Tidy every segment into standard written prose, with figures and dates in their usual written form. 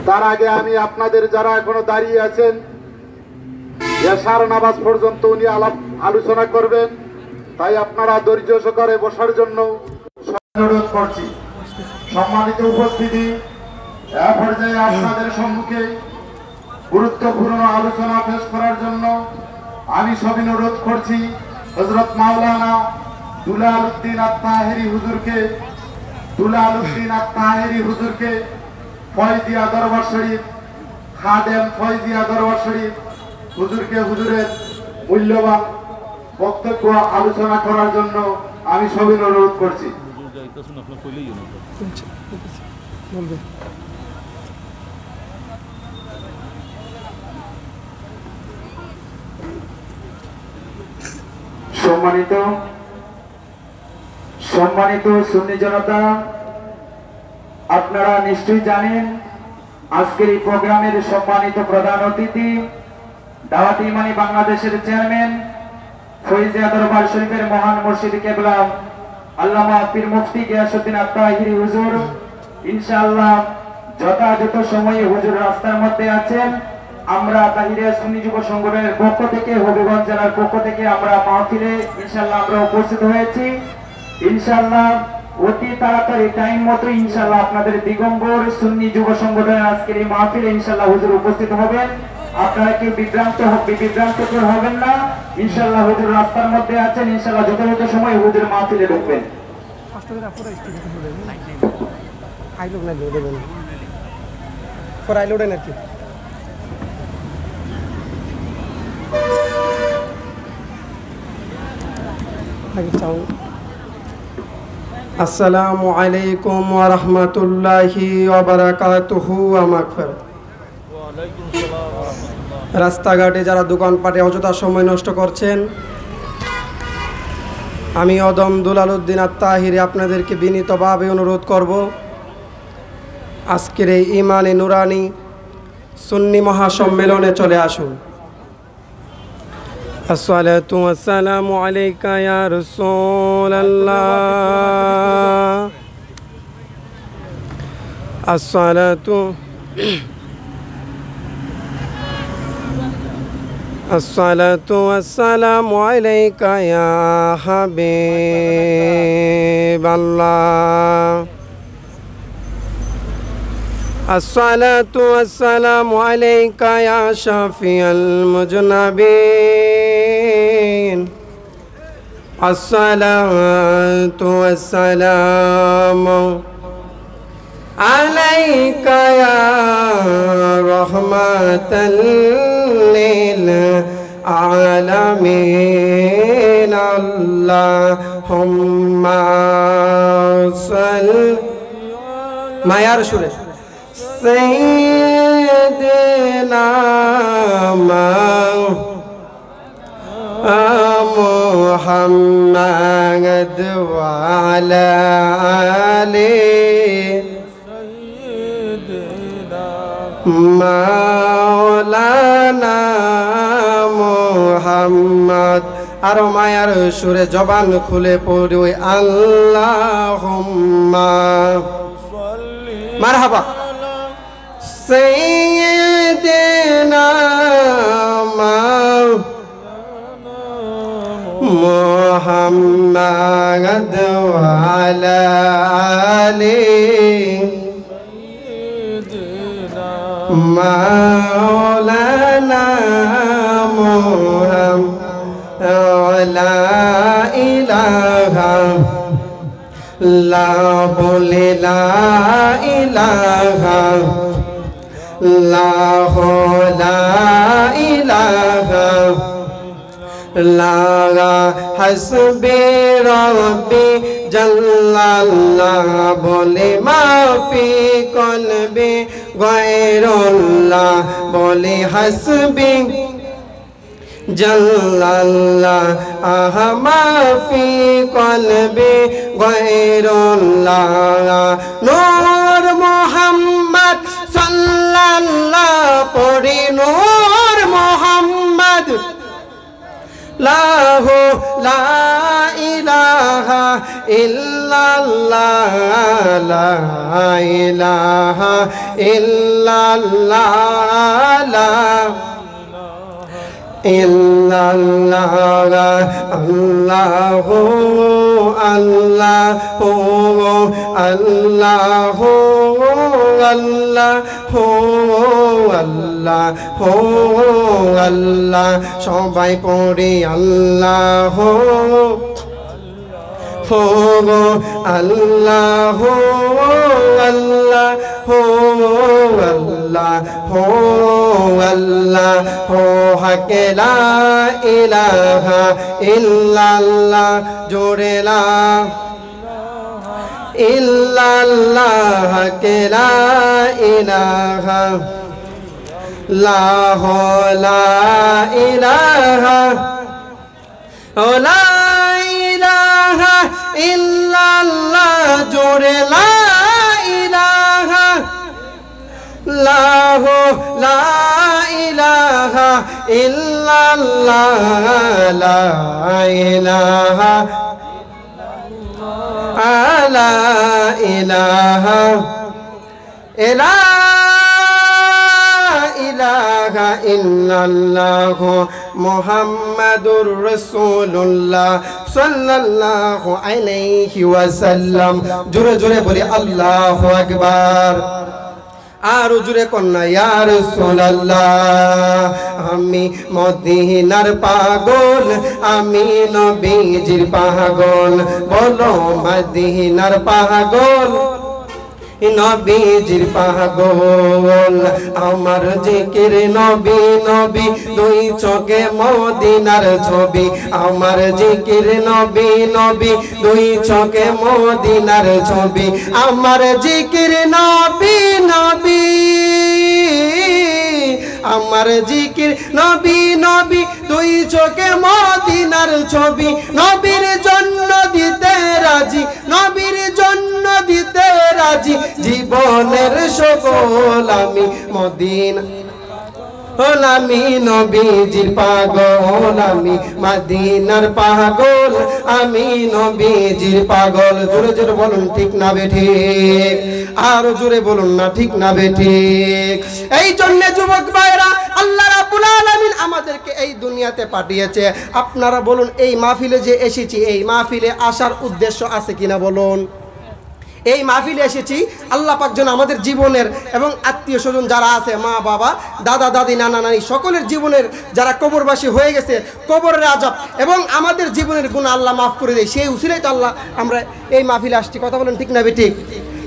তার আগে আমি আপনাদের যারা এখনো দাঁড়িয়ে আছেন এশার নামাজ পর্যন্ত উনি আলোচনা করবেন, তাই আপনারা ধৈর্য সহকারে বসার জন্য অনুরোধ করছি। সম্মানিত উপস্থিতি, এ পর্যায়ে আপনাদের সম্মুখে গুরুত্বপূর্ণ আলোচনা পেশ করার জন্য আমি অনুরোধ করছি হযরত মাওলানা দুলাল উদ্দিন আত-তাহেরি হুজুরকে ফয়জিয়া দরবার শরীফ খাদেম ফয়জিয়া দরবার শরীফ হুজুরের মূল্যবান বক্তব্য আলোচনা করার জন্য আমি অনুরোধ করছি। সম্মানিত সুন্নি জনতা, আপনারা নিশ্চয়ই জানেন আজকের এই প্রোগ্রামের সম্মানিত প্রধান অতিথি দাওয়াত ইমানি বাংলাদেশের চেয়ারম্যান ফয়জিয়া দরবার শরীফের মহান মুর্শিদ কেবলা আল্লামা পীর মুফতি গিয়াসউদ্দিন আত-তাহেরি হুজুর। ইনশাআল্লাহ যথাযথ সময়ে হুজুর রাস্তার মধ্যে আছেন। আমরা তাহিরিয়া সুন্নি যুব সংগঠনের পক্ষ থেকে, হবিগঞ্জ জেলার পক্ষ থেকে আমরা মাহফিলে ইনশাআল্লাহ আমরা উপস্থিত হয়েছি। ইনশাআল্লাহ অতি তাড়াতাড়ি টাইম মতো ইনশাআল্লাহ আপনাদের দিগম্বর সুন্নি যুব সংগঠনের আজকের এই মাহফিলে ইনশাআল্লাহ হুজুর উপস্থিত হবেন। আপনারা কি বিভ্রান্তকর হবেন না। ইনশাআল্লাহ হুজুর রাস্তার মধ্যে আছেন। ইনশাআল্লাহ যথাযথ সময় হুজুর মাহফিলে ঢুকবেন। আসসালামু আলাইকুম ওয়া রাহমাতুল্লাহি ওয়া বারাকাতুহু ওয়া মাগফিরাত। রাস্তাঘাটে যারা দোকানপাটে অযথা সময় নষ্ট করছেন, আমি অদম দুলাল উদ্দিন আত-তাহেরি আপনাদেরকে বিনীতভাবে অনুরোধ করব, আজকের এই ইমানে নুরানি সুন্নি মহাসম্মেলনে চলে আসুন। আসসালাতু ওয়াসসালামু আলাইকা ইয়া রাসূলুল্লাহ। আসসালাতু ওয়াসসালামু আলাইকা ইয়া হাবিবাল্লাহ। আসসালাতু ওয়াসসালামু আলাইকা ইয়া শাফিয়াল মুজনাবিন। আসসালাতু ওয়াসসালামু আলাইকা ইয়া রাহমাতাল লিল আলামিন। আল্লাহুম্মা সাল্লি মায়ার সুরে সাইয়্যিদিনা মুহাম্মাদ ওয়া আলা আলিহি মাওলানা মুহাম্মদ। আরো মায়ার সুরে জবান খুলে পড়ি ওই আল্লাহুম্মা মারহাবা সাইয়্যিদিনা মুহাম্মাদ ওয়া আলা আলিহি মাওলানা মুহাম্মাদ। লা ইলাহা লা বলে লা ইলাহা লাহ লা ইলাহা লা হাসবি রব্বি জাল্লাল্লাহ বলে মাফি কলবি গায়রুল্লাহ বলে হাসবি জাল্লাল্লাহ আহা মাফি কলবি গায়রুল্লাহ। নূর মুহাম্মদ সাল্লাল্লাহ পড়ি নূর মুহাম্মদ লাহু লা ইলাহা ইল্লা ইল্লাল্লাহ লা ইলাহা ইল্লাল্লাহ লা ইল্লাল্লাহ আল্লাহু আল্লাহু আল্লাহু আল্লাহু আল্লাহু আল্লাহ সবাই পড়ি আল্লাহ হো আল্লাহ আল্লাহ হো আল্লাহ হো আল্লাহ হো হাকে লা ইলাহা ইল্লাল্লাহ জোরে লা ইল্লাল্লাহ কে লা ইলাহা লা লা ইলাহা ও লা ইলাহা ইল্লাল্লাহ জোরে লা ইলাহা লাহ লা ইলাহা ইল্লাল্লাহ লা ইলাহা লা ইলাহা ইলাহা ইল্লাল্লাহ মুহাম্মাদুর রাসূলুল্লাহ সাল্লাল্লাহু আলাইহি ওয়াসাল্লাম জোরে জোরে বলি আল্লাহু আকবার আর জোরে কন্যা ইয়া রাসূলুল্লাহ আমি মদিনার পাগল আমি নবীজির পাগল বলো মদিনার পাগল নবীজির পাগল আমার জিকির নবী নবী দুই চোখে মদিনার ছবি আমার জিকির নবী নবী দুই চোখে মদিনার ছবি আমার জিকির নবী নবী আমার জিকির নবী নবী দুই চোখে মদিনার ছবি নবীর জন্য দিতে রাজি নবীর জন্য দিতে রাজি জীবনের সকল আমি মদিনা আমি নবীজির পাগল আমি মদিনার পাগল আমি নবীজির পাগল জোরে জোরে বলুন ঠিক না বেঠিক আর জোরে বলুন না ঠিক না বেঠিক এই জন্য যুবক ভাইরা আল্লাহ রাব্বুল আলামিন আমাদেরকে এই দুনিয়াতে পাঠিয়েছে আপনারা বলুন এই মাহফিলে যে এসেছি এই মাহফিলে আসার উদ্দেশ্য আছে কিনা বলুন এই মাহফিলে এসেছি আল্লাহ পাক যেন আমাদের জীবনের এবং আত্মীয় স্বজন যারা আছে মা বাবা দাদা দাদি নানা নানি সকলের জীবনের যারা কবরবাসী হয়ে গেছে কবরের আযাব এবং আমাদের জীবনের গুনাহ আল্লাহ মাফ করে দেয় সেই উসিলায় তো আল্লাহ আমরা এই মাহফিলে আসছি কথা বলেন ঠিক না বেঠিক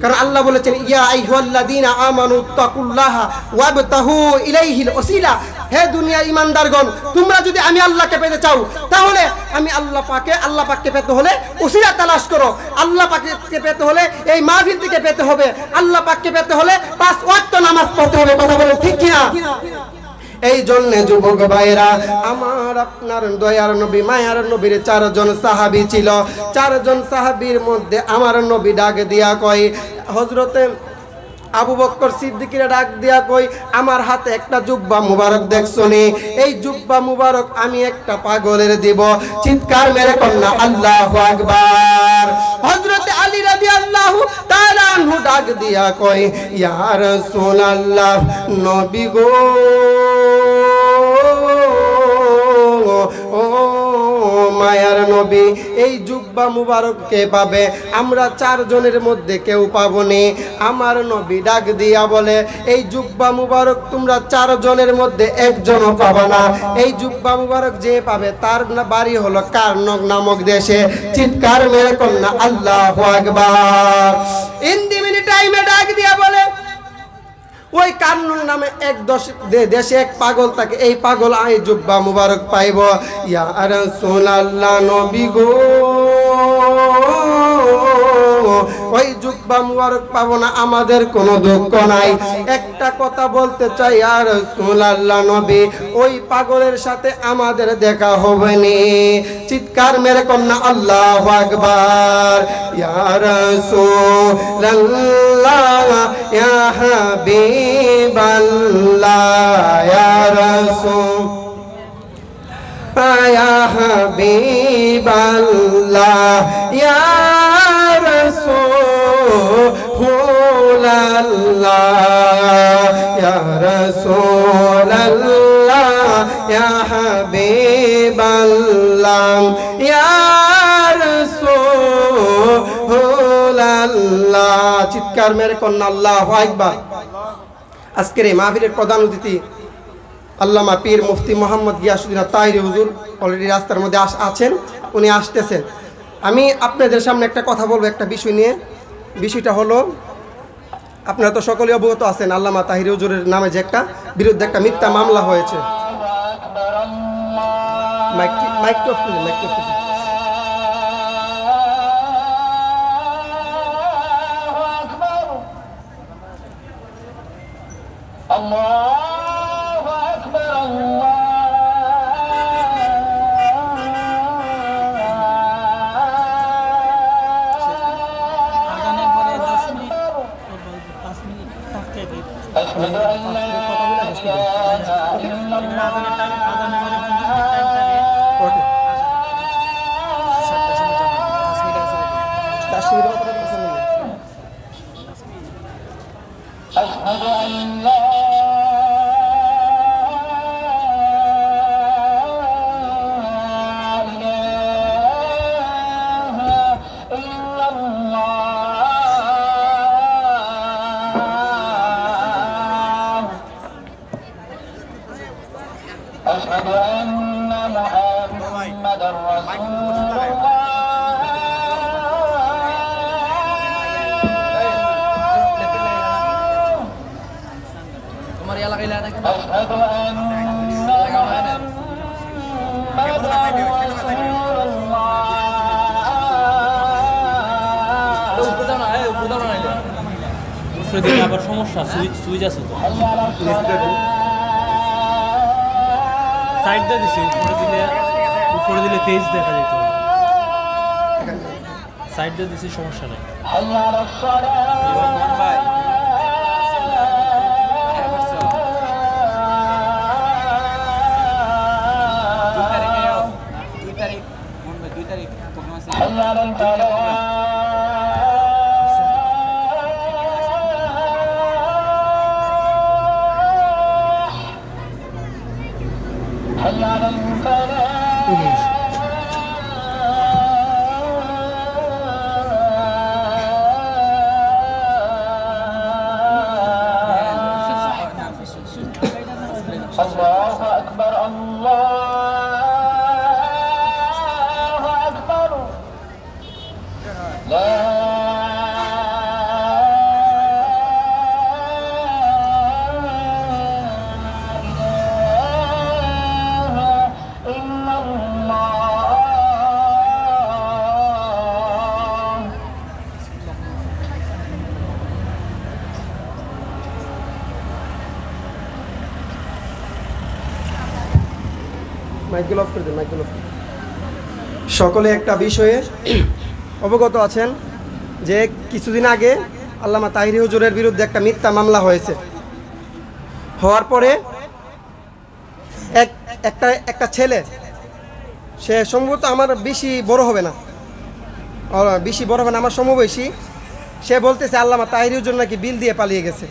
কারণ আল্লাহ বলেছেন ইয়া আইয়ুহাল্লাযীনা আমানু তাকুল্লাহা ওয়াবতাহু ইলাইহিল ওসিলা হে দুনিয়ার ঈমানদারগণ তোমরা যদি আমি আল্লাহকে পেতে চাও তাহলে আমি আল্লাহ পাককে পেতে হলে ওসিলা তালাশ করো আল্লাহ পাককে পেতে হলে এই মাহফিল থেকে পেতে হবে আল্লাহ পাককে পেতে হলে 5 ওয়াক্ত নামাজ পড়তে হবে কথা বলেন ঠিক কি না এই জন্য যুবক ভাইরা আমার আপনার দয়ার নবী মায়ার নবীর 4 জন সাহাবী ছিল 4 জন সাহাবীর মধ্যে আমার নবী ডাক দিয়া কয় হযরতে আবু বকর সিদ্দিকের ডাক দিয়া কই আমার হাতে একটা জুব্বা মুবারক দেখছনি এই জুব্বা মুবারক আমি একটা পাগলের দিব চিৎকার মেরে কন্যা আল্লাহু আকবার হযরত আলী রাদিয়াল্লাহু তাআলা আনহু ডাক দিয়া কই ইয়া রাসূলুল্লাহ নবী গো ও মায়ার নবী এই জুব্বা মুবারক কে পাবে আমরা 4 জনের মধ্যে কেউ পাবো না আমার নবী ডাক দিয়া বলে এই জুব্বা মুবারক তোমরা 4 জনের মধ্যে একজনও পাবে না এই জুব্বা মুবারক যে পাবে তার বাড়ি হলো কারনক নামক দেশে চিৎকার মেরে কন্যা আল্লাহু আকবার ইন্দি মিনিট টাইমে ডাক দিয়া বলে ওই কারনুল নামে এক দেশে এক পাগল থাকে এই পাগল এই জুব্বা মুবারক পাইব ইয়া রাসূলুল্লাহ নবী গো ওই জুব্বা মুবারক পাবো না আমাদের কোনো দুঃখ নাই একটা কথা বলতে চাই ইয়া রাসূলুল্লাহ নবী ওই পাগলের সাথে আমাদের দেখা হবে না চিৎকার মেরে কন্যা আল্লাহু আকবার ইয়া রাসূলুল্লাহ ইয়া হাবিবাল্লাহ ইয়া রাসূল ইয়া হাবিবাল্লাহ ইয়া রাসূলুল্লাহ ইয়া হাবিবাল্লাহ ইয়া রাসূলুল্লাহ। চিৎকার মেরে কন্যা আল্লাহু আকবার। আজকের এই মাহফিলের প্রধান অতিথি আল্লামা পীর মুফতি মোহাম্মদ গিয়াসউদ্দিন তাহিরি হুজুর অলরেডি রাস্তার মধ্যে আছেন, উনি আসতেছেন। আমি আপনাদের সামনে একটা কথা বলবো একটা বিষয় নিয়ে। বিষয়টা হলো, আপনারা তো সকলেই অবগত আছেন আল্লামা তাহিরি হুজুরের নামে যে একটা বিরুদ্ধে একটা মিথ্যা মামলা হয়েছে। আবার সমস্যা সুইচ আছে তো সাইড দিয়ে দিছি, উপরে দিলে পেজ দেখা যেত, সাইড দিয়ে দিছি সমস্যা নাই। সকলে একটা বিষয়ে অবগত আছেন যে কিছুদিন আগে আল্লামা তাহিরি হুজুরের বিরুদ্ধে একটা মিথ্যা মামলা হয়েছে। হওয়ার পরে একটা ছেলে, সে সম্ভবত আমার বেশি বড় হবে না, আমার সমবয়সী, সে বলতেছে আল্লামা তাহিরি হুজুর নাকি বিল দিয়ে পালিয়ে গেছে।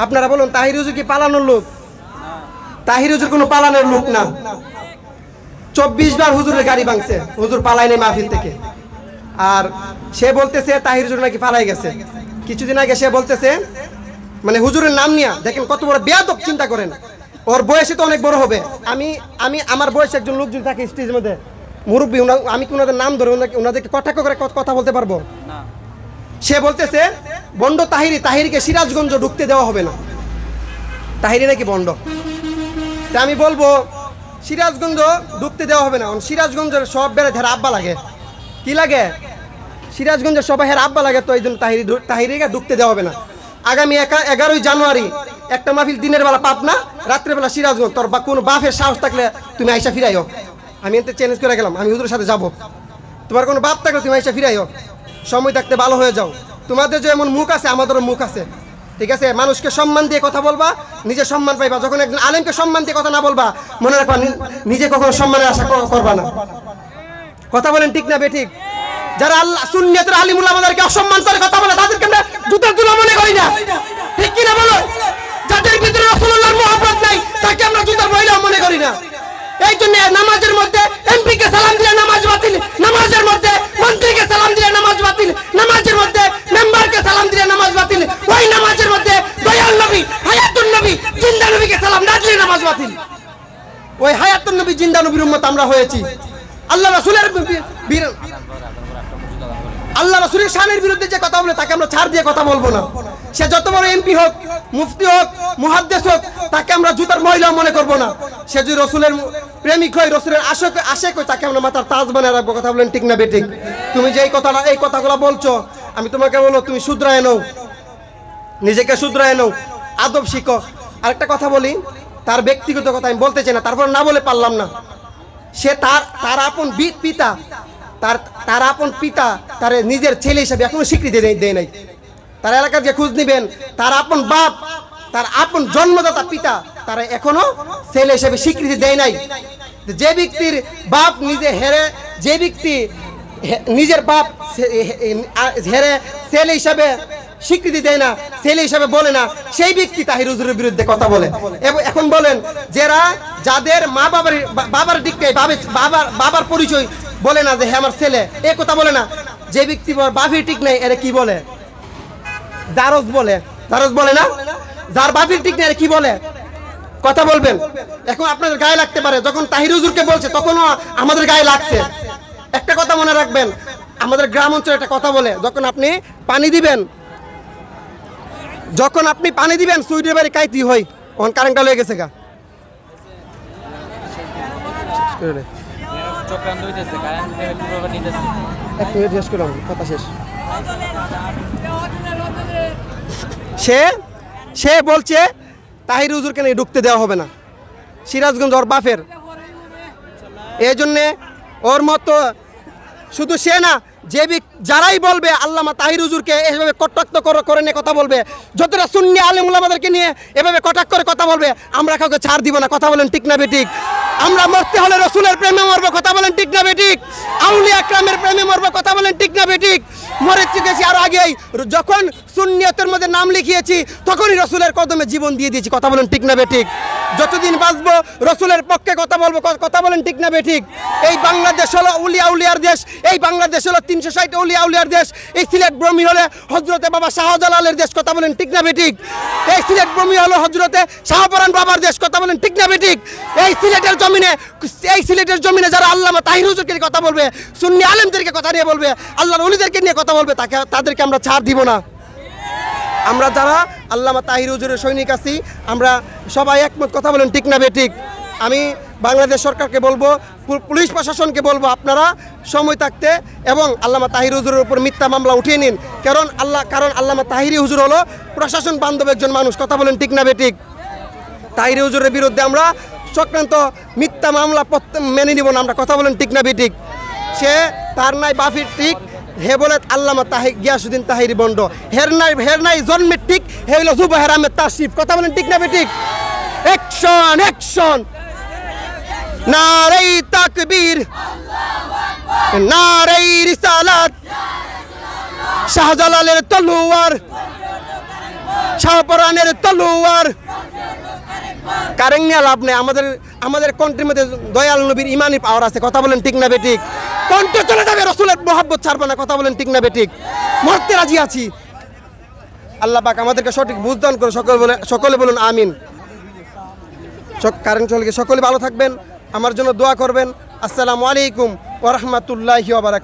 আপনারা বলুন, তাহিরি হুজুর কি পালানোর লোক? তাহিরি হুজুর কোনো পালানোর লোক না। 24 বার হুজুরের গাড়ি ভাঙছে, হুজুর পালাই নেই মাহফিল থেকে। আর সে বলতেছে তাহিরি হুজুর নাকি পালাই গেছে। কিছুদিন আগে সে বলতেছে, মানে হুজুরের নাম নিয়ে দেখেন কত বড় বেয়াদব, চিন্তা করেন। ওর বয়সে তো অনেক বড় হবে। আমি আমার বয়সে একজন লোক যদি থাকে স্টেজের মধ্যে, মুরব্বী, আমি কি ওনাদের নাম ধরে ওনাদেরকে কটাক্ষ করে কথা বলতে পারবো? সে বলতেছে বন্ড তাহিরিকে সিরাজগঞ্জ ঢুকতে দেওয়া হবে না, তাহিরি নাকি বন্ড। তা আমি বলবো সিরাজগঞ্জ ঢুকতে দেওয়া হবে না। সিরাজগঞ্জের সব বেড়ে হের আব্বা লাগে, কি লাগে? সিরাজগঞ্জের সবাই হের আব্বা লাগে, তো এই জন্য তাহিরিকে ঢুকতে দেওয়া হবে না। আগামী 11ই জানুয়ারি একটা মাহফিল, দিনের বেলা পাবনা, রাত্রেবেলা সিরাজগঞ্জ। তোর কোনো বাপের সাহস থাকলে তুমি আইসা ফিরাইও। আমি এতে চ্যালেঞ্জ করে গেলাম, আমি হুজুরের সাথে যাবো। তোমার কোনো বাপ থাকলে তুমি আইসা ফিরাইও, সময় থাকতে ভালো হয়ে যাও। তোমাদের যে এমন মুখ আছে, আমাদেরও মুখ আছে, ঠিক আছে? মানুষকে সম্মান দিয়ে কথা বলবা, নিজে সম্মান পাইবা। যখন একজন আলেমকে সম্মান দিয়ে কথা না বলবা, মনে রাখবা নিজে কখনো সম্মানের আশা করবা না। কথা বলেন ঠিক না বেঠিক? যারা আল্লাহ সুন্নিয়তের আলিম উলামাদেরকে অসম্মান করে কথা বলে, তাদেরকে আমরা জুতার দুলা মনে করি না, ঠিক কি না বলো? যার যাদের ভিতরে রাসূলুল্লাহর মুহাব্বত নাই তাকে আমরা জুতার ময়লা মনে করি না। এই জন্য নামাজের মধ্যে এমপি কে সালাম দিলে নামাজ বাতিল, নামাজের মধ্যে মন্ত্রীকে সালাম দিলে নামাজ বাতিল, নামাজের মধ্যে মেম্বারকে সালাম দিলে নামাজ বাতিল, ওই নামাজের মধ্যে দয়াল নবী হায়াতুন নবী জিন্দা নবীকে সালাম না দিলে নামাজ বাতিল। ওই হায়াতুন নবী জিন্দা নবীর উম্মত আমরা হয়েছি। আল্লাহ রাসূলের শানের বিরুদ্ধে যে কথা বলে তাকে আমরা ছাড় দিয়ে কথা বলবো না। সে যত বড় এমপি হোক, মুফতি হোক, মুহাদ্দিস হোক, তাকে আমরা জুতার ময়লা মনে করবো না। সে যদি রসুলের প্রেমিক হয়, রসুলের আশেক হয়, তাকে আমরা মাথার তাজ বানিয়ে রাখবো। কথা বলেন ঠিক না বেঠিক? তুমি যে এই কথাগুলো বলছো, আমি তোমাকে বলো তুমি শুধরায় নাও, নিজেকে শুধরায় নাও, আদব শিখো। আরেকটা কথা বলি, তার ব্যক্তিগত কথা আমি বলতে চাই না, তারপর না বলে পারলাম না। সে তার আপন পিতা, তার আপন পিতা তার নিজের ছেলে হিসাবে এখনো স্বীকৃতি দেয় নাই। তার এলাকার যে খোঁজ নিবেন, তার আপন বাপ, তার আপন জন্মদাতা পিতা, তারা এখনো ছেলে হিসাবে স্বীকৃতি দেয় নাই। যে ব্যক্তির বাপ নিজে হেরে, যে ব্যক্তি নিজের বাপ হেরে ছেলে হিসাবে স্বীকৃতি দেয় না, ছেলে হিসাবে বলে না, সেই ব্যক্তি তাহির হুজুরের বিরুদ্ধে কথা বলে। এবং এখন বলেন, যাদের মা বাবার দিক থেকে বাবার পরিচয় বলে না যে হ্যাঁ আমার ছেলে, এ কথা বলে না, যে ব্যক্তি বাফির ঠিক নেই এরা কি বলে? জারজ বলে। জারজ বলে না? যার বাফির ঠিক নেই এরা কি বলে? কথা বলবেন। এখন আপনাদের গায়ে লাগতে পারে, যখন তাহির হুজুরকে বলছে তখনও আমাদের গায়ে লাগছে। একটা কথা মনে রাখবেন, আমাদের গ্রাম অঞ্চলে একটা কথা বলে, যখন আপনি পানি দিবেন সুইডের বাড়ি কাইতি হয়, তখন কারেন্টটা লেগে গেছে গা। কথা শেষ। সে বলছে তাহির হুজুরকে নিয়ে ঢুকতে দেওয়া হবে না, সিরাজগঞ্জ ওর বাপের। এই জন্যে ওর মতো শুধু সে না, যারাই বলবে আল্লামা তাহির হুজুরকে এভাবে কটাক্ষ করে নিয়ে কথা বলবে, যতটা সুন্নি আলেম উলামাদেরকে নিয়ে এভাবে কটাক্ষ করে কথা বলবে, আমরা কাউকে ছাড় দিব না। কথা বলেন ঠিক না বেঠিক? আমরা মরতে হলে রসুলের প্রেমে মরবো। কথা বলেন ঠিক না বেঠিক? আউলিয়া আকরামের প্রেমে মরবো। কথা বলেন ঠিক না বেঠিক? মরে গেছি আরো আগেই, যখন সুন্নিয়তের মধ্যে নাম লিখিয়েছি তখনই রসুলের কদমে জীবন দিয়ে দিয়েছি। কথা বলেন ঠিক না বেঠিক? যতদিন বাঁচবো রসুলের পক্ষে কথা বলবো। কথা বলেন ঠিক না বেঠিক? এই বাংলাদেশ হলো উলিয়ার দেশ, এই বাংলাদেশ হলো 360 উলিয়ার দেশ। এই সিলেট ভূমি হলে হযরতে বাবা শাহজালালের দেশ। কথা বলেন ঠিক না বেঠিক? এই সিলেট ভূমি হলো হযরতে শাহপরান বাবার দেশ। কথা বলেন ঠিক না বেঠিক? এই সিলেটের জমিনে যারা আল্লামা তাহির হুজুরকে কথা বলবে, সুন্নি আলেমদেরকে কথা নিয়ে বলবে, আল্লাহর ওলিদেরকে নিয়ে কথা বলবে, তাদেরকে আমরা ছাড় দিব না। আমরা যারা আল্লামা তাহির হুজুরের সৈনিক আছি, আমরা সবাই একমত। কথা বলেন ঠিক না বেঠিক? আমি বাংলাদেশ সরকারকে বলবো, পুলিশ প্রশাসনকে বলবো, আপনারা সময় থাকতে এবং আল্লামা তাহির হুজুরের উপর মিথ্যা মামলা উঠিয়ে নিন। কারণ আল্লামা তাহির হুজুর হলো প্রশাসন বান্ধব একজন মানুষ। কথা বলেন ঠিক না বেঠিক? তাহির হুজুরের বিরুদ্ধে আমরা চক্রান্ত মিথ্যা মামলা মেনে নিব না আমরা। কথা বলেন ঠিক না বেঠিক? সে তার নাই বাফির ঠিক, হে বলে আল্লামা গিয়াসউদ্দিন তাহিরি বন্ড। হের নাই জন্মের ঠিক, হে হইল জুবায়ের আহমেদ তাশরিফ। কথা বলেন ঠিক না বেঠিক? অ্যাকশন! নারে তাকবীর, নারে রিসালাত, শাহজালালের তলোয়ার, শাহপরানের তলোয়ার। কারেন্ট নিয়ে লাভ নেই। আমাদের কণ্ঠের মধ্যে দয়াল নবীর ইমানি পাওয়ার আছে। কথা বলেন ঠিক না বেঠিক? কণ্ঠ চলে যাবে, রসুলের মহব্বত ছাড়বে না। কথা বলেন ঠিক না বেঠিক? মরতে রাজি আছি। আল্লাহ পাক আমাদেরকে সঠিক বুঝদান করে সকলে বলুন আমিন। কারেন্ট চলে গিয়ে সকলে ভালো থাকবেন, আমার জন্য দোয়া করবেন। আসসালামু আলাইকুম ওয়া রাহমাতুল্লাহি ওয়া বারাকাতুহু।